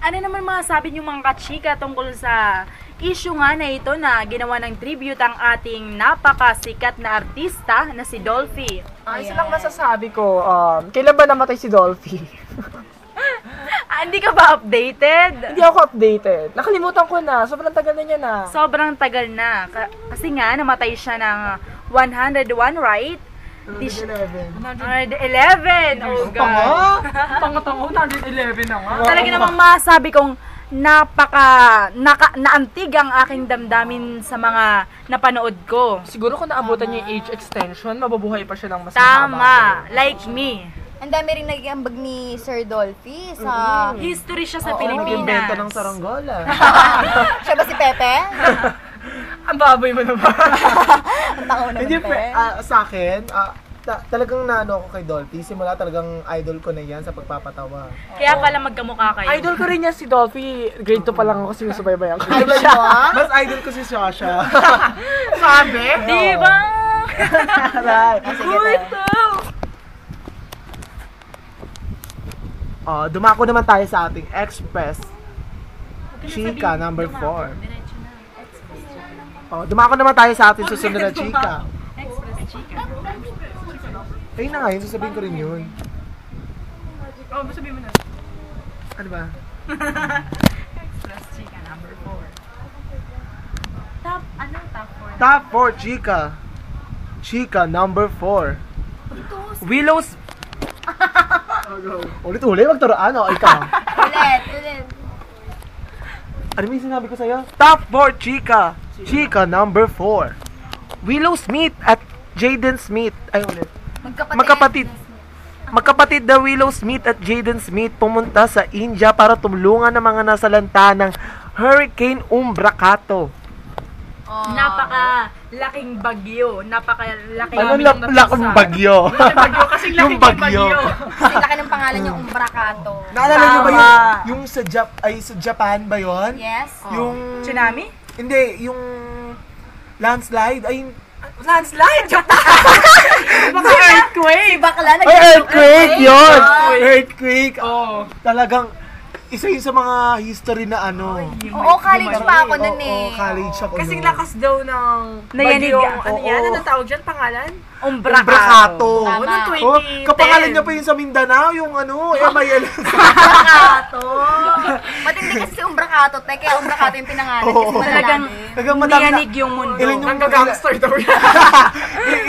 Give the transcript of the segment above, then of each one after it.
Ano naman masasabi niyo mga kachika tungkol sa issue nga na ito na ginawa ng tribute ang ating napakasikat na artista na si Dolphy? Isa lang masasabi ko, kailan ba namatay si Dolphy? Hindi ka ba updated? Hindi ako updated. Nakalimutan ko na. Sobrang tagal na niya na. Sobrang tagal na. Kasi nga, namatay siya ng 101, right? 111. 111! Oh, God. Pangatango, 111 na nga. Talaga namang masabi kong naantig ang aking damdamin sa mga napanood ko. Siguro kung naabutan niya yung age extension, mabubuhay pa siya ng mas Tama, like me. Ang dami rin nag-iambag ni Sir Dolphy sa... History siya sa Nag-invento Pilipinas. ng saranggola. Siya ba si Pepe? Ang baboy mo naman. Ang tao naman Hindi, Pepe. sa akin, talagang naano ako kay Dolphy. Simula talagang idol ko na yan sa pagpapatawa. Kaya pala magkamukha kayo. Idol ko rin niya si Dolphy. Grade 2 pa lang ako sinusubaybayan ko. Idol mo? Mas idol ko si Shasha. Sabi? Diba? Sige, Dumako naman tayo sa ating Express Chika number 4. Dumako naman tayo sa ating susunod na chika. Express Chika. Ayun na nga, yun sasabihin ko rin yun. Sabihin mo na. Ano ba? Express Chika number 4. Top 4? Top 4 chika. Chika number 4. Willows. Ulit-ulit, magturoan o ikaw. Ulit. Ano yung sinabi ko sa'yo? Top 4 chika. Chika number 4. Willow Smith at Jaden Smith. Ay, ulit. Magkapatid na Willow Smith at Jaden Smith pumunta sa India para tumulungan ng mga nasalanta ng Hurricane Umbracato. Napaka-laking bagyo. Napaka-laking Laking bagyo? Kasing Yung bagyo. Kasi laki ng pangalan niya, Umbracato. Naalala niyo ba yung sa Japan ba yon? Yes. Yung Tsunami? Hindi, yung landslide ay Landslide! Earthquake! Si bakla earthquake yun. Ah. Earthquake. Talagang isa yun sa mga history na ano. Oo, college pa ako nun eh. College ako. Kasing nun. lakas daw ng Nayanig. bagyong, ano Oo. yan? Ano tawag dyan? Pangalan? Umbracato. Tama. Noong 2010. Oh, kapangalan niya pa yun sa Mindanao, yung ano, MIL. Umbracato. Matindi kasi si Umbracato, kaya Umbracato yung pinangalan. Oo. Kasi Talagang Talagang madami niyanig yung mundo. Ilan yung Nag-gangster daw yan.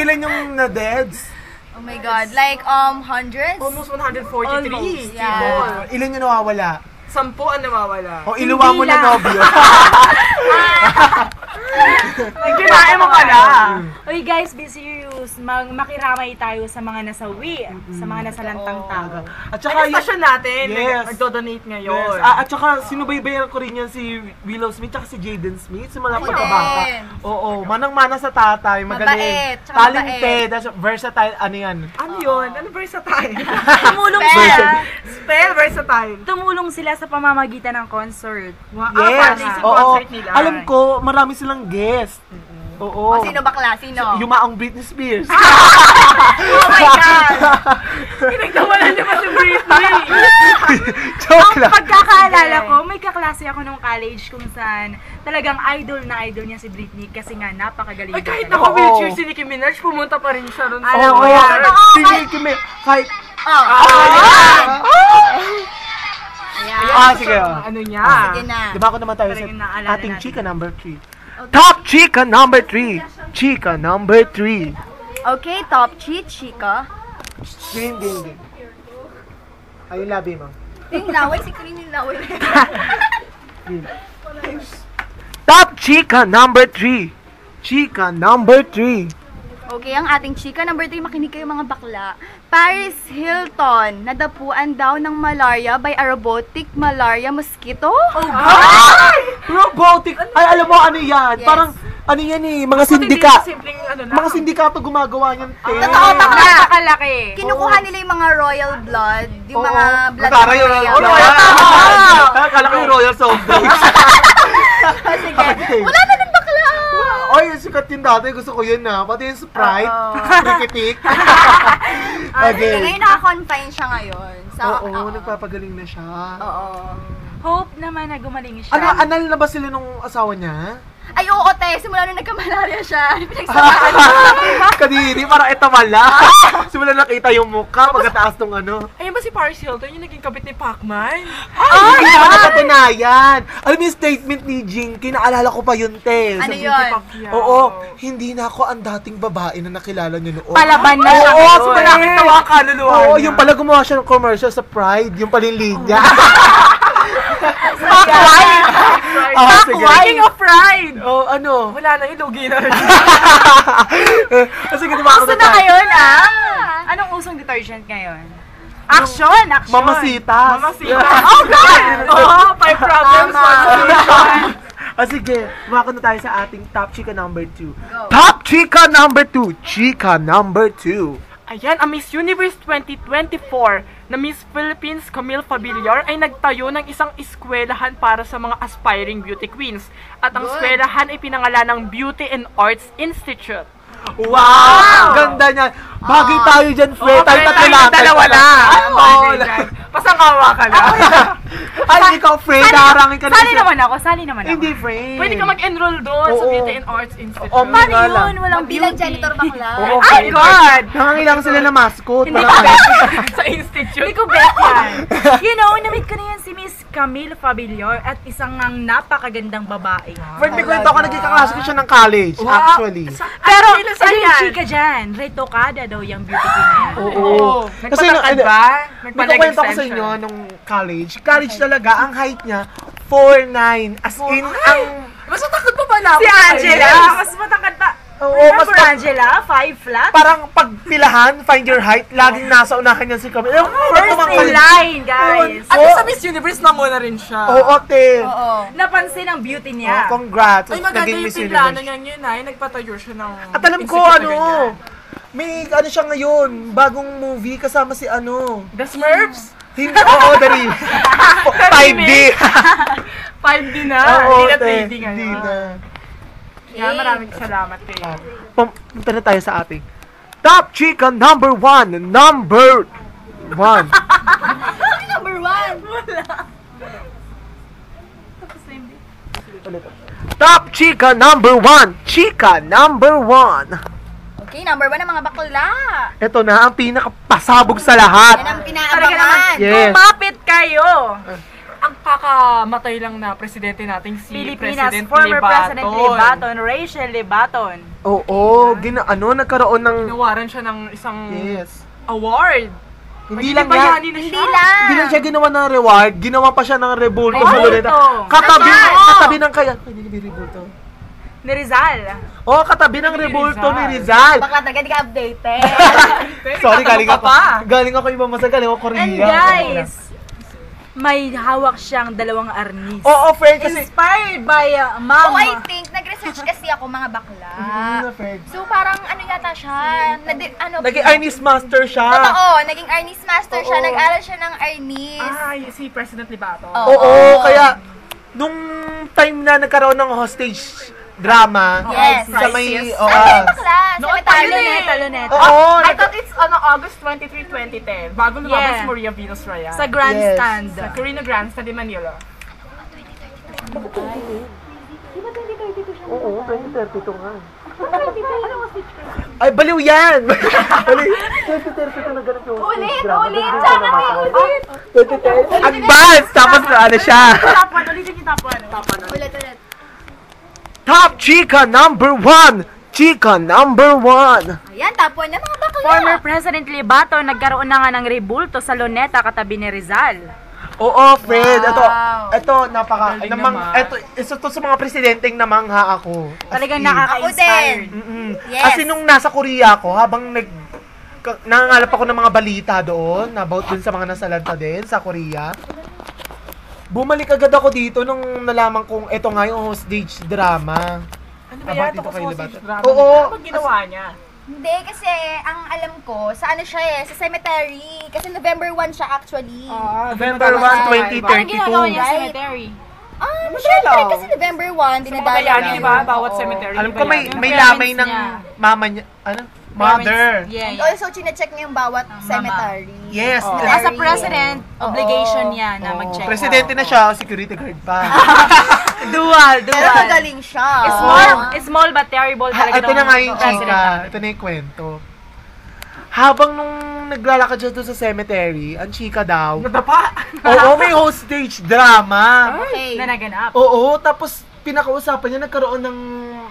ilan yung na-deads? Oh my God, like hundreds? Almost 143. Almost, yeah. Ilan yung nawawala? 10 ang nawawala. O iluwa mo na nobyo. Kinain mo pala. Uy guys, be serious. Makiramay tayo sa mga nasawi, sa mga nasalantang tao. At Saka yung station natin, Yes. nagdo-donate ngayon. Yes. At saka sinubaybayan ko rin yan si Willow Smith at si Jaden Smith. Simula pa Ay, bata. din. Oo, manang-mana sa tatay, magaling. Mabait, tsaka Talented, versatile, ano yan? Ano yun? Ano versatile? Tumulong Spell. sila. Spell versatile. Tumulong sila sa pamamagitan ng concert. Yes, Yes. oo. Concert nila. Alam ko, marami silang guest. Oo. O, sino bakla? Sino? Yung maong Britney Spears. Oh my God! Pinagtawalan niyo pa si Britney. Joke Ang lang. pagkakaalala ko, may kaklase ako nung college kung saan talagang idol na idol niya si Britney kasi nga napakagaling. Ay, kahit niya talaga. naka-wheelchair si Nicki Minaj, pumunta pa rin siya ron. Alam Oo, ko yan. Sige, Kimi. Kahit... Sige. Ano niya? Sige na. Diba ako naman tayo sa Parang yung naalala ating natin. chika number 3. Top chika number 3. Chika number 3. Okay, top cheat, chika. Hindi. Ayun labi mo. Yung laway, si Karin yung laway. Top chika number 3. Chika number 3. Okay, ang ating chika number 3, makinig kayo mga bakla. Paris Hilton, nadapuan daw ng malaria by a robotic malaria mosquito. Robotic. Ay, alam mo ano yan? Yes. Parang ano yan eh, mga Hindi sindika. simpleng ano na. Mga sindikato gumagawa niyan. Totoo, bakla. Napakalaki. Kinukuha nila yung mga royal blood, yung Oo. mga blood Natara ng yun. Maria. Oh, Royal. Kala ko yung Royal Soft Drinks. Sige. Wala na nun bakla. Oy, si sikat yun dati. Gusto ko yun na. Pati yung Sprite. Rikitik. Okay. Ngayon naka-confine siya ngayon. Oo, nagpapagaling na siya. Oo. Hope naman na gumaling siya. Ano, anal na ba sila nung asawa niya? Ay, oo, te. Simula nung nagka-malaria siya. Pinagsamahan Kadiri, parang etamala. Simula nakita yung mukha, pagkataas nung ano. Ayun ba si Paris Hilton, yung naging kabit ni Pacman? Ay, hindi pa napatunayan. Alam mo yung statement ni Jinky, naalala ko pa yun, te. Ano Sabi- yun? Oo, hindi na ako ang dating babae na nakilala niyo noon. Palaban na siya Oo, ngayon. so nakita ko ang kaluluwa niya. Oo, yung pala gumawa siya ng commercial sa Pride, yung pala yung linya. Speaking of pride! Oh, ano? Wala na, ilugi na rin. Kasi hindi ba ako Uso na ngayon anong usong detergent ngayon? Action! Action! Mamasitas. Oh God! Oo, 5 problems, one solution. Sige, mako na tayo sa ating top chika number 2. Top chika number 2. Chika number 2. Ayan, ang Miss Universe 2024 na Miss Philippines Camille Fabiliar ay nagtayo ng isang eskwelahan para sa mga aspiring beauty queens. At ang eskwelahan ay pinangalan ng Beauty and Arts Institute. Wow! Ganda niyan. Bagay tayo dyan, Fred. Tayo tatlo lang. Dalawa na. Oo. Pasangawa ka na. Ay, ikaw, Fred. Harangin ka na. Sali naman ako. Hindi, Fred. Pwede ka mag-enroll doon sa Oo. Beauty and Arts Institute. Oo, Paano nga lang. yun? Walang Bilang beauty. janitor bakla. Oo, Ay, Fred. God! Nangangailangan sila na mascot. Hindi Wala ko ka. bet. Sa institute. Hindi ko bet yan. You know, na-meet ko na yan si Miss Camille Fabiliar at isang ang napakagandang babae. Fred, may kwento ako. Naging kaklase ko siya ng college, actually. Pero, Sino sa ano yung yan? chika dyan? Retokada daw yung beauty queen na yan. Oo. Kasi Nagpatakad nung- ba? May Nagpa-leg kukwento ko sa extension. inyo nung college. College talaga, ang height niya, 4'9". As in, ang... Mas matakot pa pala ako. Si Angela, mas matakad pa. Oo, Remember mas Angela? 5 flat? parang pagpilahan, find your height, laging nasa unahan niya si Camille. First in line, guys. At sa Miss Universe na muna rin siya. Oo, te. Oo. Napansin ang beauty Oh, niya. congrats. Ay, maganda Naging yung Miss pinlano Universe. niya yun ay. Nagpatayo siya ng... At alam ko, institute na ano, ganyan. may ano siya ngayon, bagong movie kasama si ano. The Smurfs? Hindi, oo, dari. 5D. 5D na. Oo, Hindi na te. 3D Hindi ngayon. na. Kaya maraming salamat kayo. Punta na tayo sa ating Top Chika number 1. Number 1. Number 1. Top Chika number 1. Chika number 1. Okay, number 1 ng mga bakla. Ito na ang pinakapasabog sa lahat. Yan ang Talaga pinaabangan. naman, Yes. kumapit kayo. Ang kakamatay lang na presidente nating si Pilipinas, President former President Libaton. Libaton, Rachel Libaton. Oo, nagkaroon ng Ginawaran siya ng isang yes. award. Hindi lang yan. Bayani na Hindi siya. lang. Hindi lang siya ginawa ng reward, ginawa pa siya ng rebulto sa Rebulto. Loretta. Katabi, Nasaan? katabi ng kaya. Ay, hindi rebulto. Ni Rizal. Oh, katabi ng Ni rebulto Rizal. ni Rizal. Bakla talaga, di ka updated. Sorry, galing ka ako. pa. Galing ako ibang masa, galing ako Korea. And guys, may hawak siyang 2 arnis. Oo, friend, kasi... Inspired by Oh, Mama. I think, nag-research kasi ako mga bakla. friend. So, parang ano yata siya, Naging Arnis Master siya. Totoo, naging Arnis Master siya, Oo. nag-aral siya ng Arnis. Ay, si President Libaton. Oo. Oo, kaya nung time na nagkaroon ng hostage drama Yes. sa may Crisis. oo. Ano yung bakla? Sa Noon Metalo tayo eh. Talonet. Oo, I thought it's on August 23, 2010. Bago lumabas Yeah. si Maria Venus Raya. Sa grandstand. Sa Carino Grandstand in Manila. Oo, 2032 nga. Ay, baliw yan! Baliw. 2032 na ganun yung Ulit, drama. ulit, Ganun sana yung may drama. ulit. 2010. Advance! Tapos na ano siya. Top 1. Ulitin yung top 1. Ulit, ulit. Top Chika number 1! Chika number 1! Ayan, top 1 na mga bakla. Former President Libaton nagkaroon na nga ng rebulto sa Luneta katabi ni Rizal. Oo, Fred. Wow. Ito, napaka... Galing Namang, naman. isa to sa mga presidenteng namangha ako. As Talagang in. nakaka-inspired. Yes. Kasi nung nasa Korea ako, habang nangangalap ako ng mga balita doon, about dun sa mga nasalanta din sa Korea, bumalik agad ako dito nung nalaman kong eto nga yung hostage drama. Ano ba About yan? dito Tapos kay mo Libaton. si drama. Oo. Ano ba ginawa niya? Hindi, kasi ang alam ko, sa ano siya eh, sa cemetery. Kasi November 1 siya actually. November 1, Parang ginagawa niya 2032. sa Right. cemetery. Siyempre, kasi November 1, Sa mga dinadala bayani, niya. di ba? Bawat Oo. cemetery. Alam may ko may bayani. may Parents lamay ng niya. mama niya. Ano? Mother. Yeah, And yeah. also, chinecheck niya yung bawat cemetery. Yes. Oo. As a Cemetery. president, Oo. obligation niya na Oo, mag-check. Presidente na siya, security guard pa. Dual, Pero dual. magaling siya. Small but terrible talaga. Ito na nga yung president chika. natin. Ito na yung kwento. Habang nung naglalakad siya doon sa cemetery, ang chika daw, Nadapa. oo, may hostage drama. Okay. Na naganap. Oo, tapos pinakausapan niya, nagkaroon ng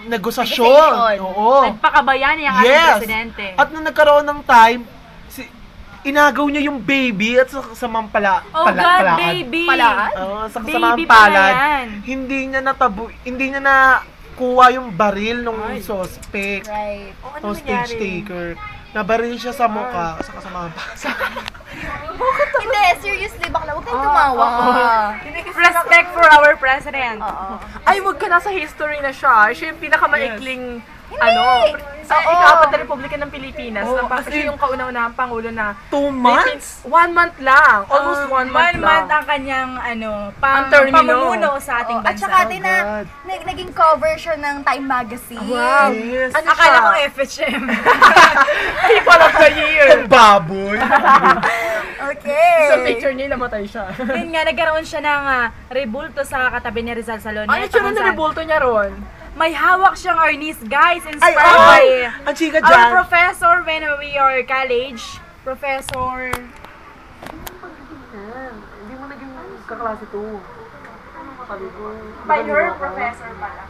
negosasyon. Negotiation. Oo. Nagpakabayani ang ating Yes. presidente. At nung nagkaroon ng time, inagaw niya yung baby at sa kasamang Oh God, baby! Palaan? Oo, sa Baby kasamang pala palad. yan. Hindi niya nakuha yung baril ng suspect. Right. Hostage taker. Nabaril siya sa mukha sa kasamang palad. Hindi, seriously, bakla, huwag kayong tumawa. Respect for our president. Oo. Ay, wag ka na sa history na siya. Siya yung pinakamaikling, sa Oo. ika-4 na Republika ng Pilipinas. Oo, Na as siya yung kauna-unahang Pangulo na 2 months? 1 month lang. Almost 1 month 1 lang. month ang kanyang Ang termino. pamumuno sa ating At bansa. saka din na, God. naging cover siya ng Time Magazine. Wow. Yes. Ano Akala siya? ko FHM. People of the Year. Ang baboy. Okay. Sa picture niya, namatay siya. Yun nga, nagkaroon siya ng rebulto sa katabi ni Rizal Saloneta. Ano siya na rebulto niya ron? May hawak siyang arnis, guys, Ay, inspired oh! by Ang chika our dyan. professor when we are college. Professor... Hindi mo naging kaklase to. By her professor pala.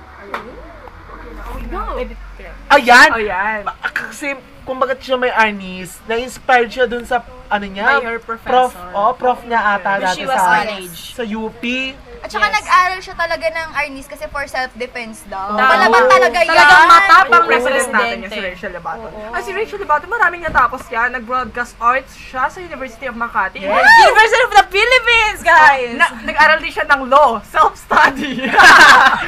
Ayan. Ayan. Kasi, kung bakit siya may arnis, na-inspired siya dun sa, ano niya? By her professor. Prof niya ata When dati she was sa, college. sa UP. At saka Yes. nag-aral siya talaga ng arnis kasi for self-defense daw. Oo. Palaban talaga yan. Talagang matapang Ang president presidente. natin yung si Rachel Labato. Si Rachel Labato, maraming natapos yan. Nag-broadcast arts siya sa University of Makati. Yes. University of the Philippines, guys! Nag-aral din siya ng law, self-study.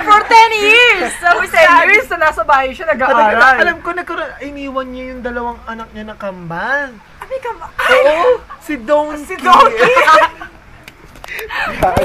For 10 years! For 10 years na nasa bahay siya nag-aaral. Alam ko, iniwan niya yung dalawang anak niya na kambal. Abi ka ba? Oo, si Donkey. Si Donkey.